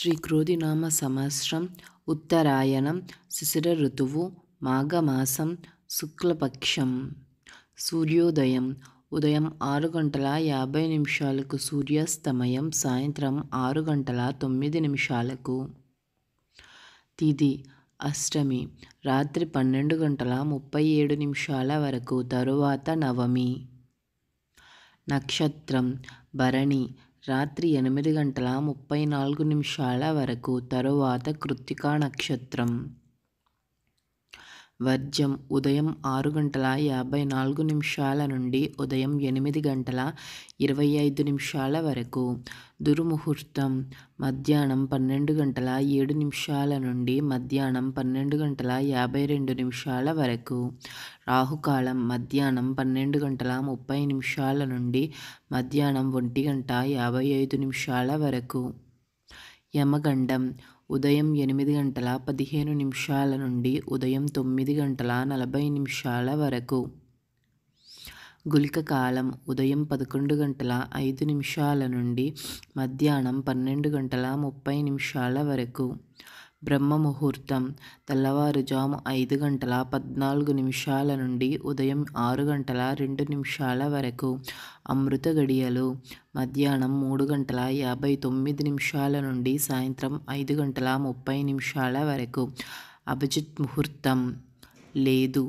శ్రీ క్రోధినామ సంవత్సరం ఉత్తరాయణం శిశిర ఋతువు మాఘమాసం శుక్లపక్షం. సూర్యోదయం ఉదయం 6:50 సూర్యాస్తమయం సాయంత్రం 6:09. తిథి అష్టమి రాత్రి 12:37 వరకు, తరువాత నవమి. నక్షత్రం భరణి రాత్రి 8:34 వరకు, తరువాత కృత్తికా నక్షత్రం. వర్జం ఉదయం 6:54 నుండి ఉదయం 8:25 వరకు. దుర్ముహూర్తం మధ్యాహ్నం 12:07 నుండి మధ్యాహ్నం 12:52 వరకు. రాహుకాలం మధ్యాహ్నం 12:30 నుండి మధ్యాహ్నం 1:55 వరకు. యమగండం ఉదయం 8:15 నుండి ఉదయం 9:40 వరకు. గుళిక కాలం ఉదయం 11:05 నుండి మధ్యాహ్నం 12:30 వరకు. బ్రహ్మ ముహూర్తం తెల్లవారుజాము 5:14 నుండి ఉదయం 6:02 వరకు. అమృత గడియలు మధ్యాహ్నం 3:59 నుండి సాయంత్రం 5:30 వరకు. అభిజిత్ ముహూర్తం లేదు.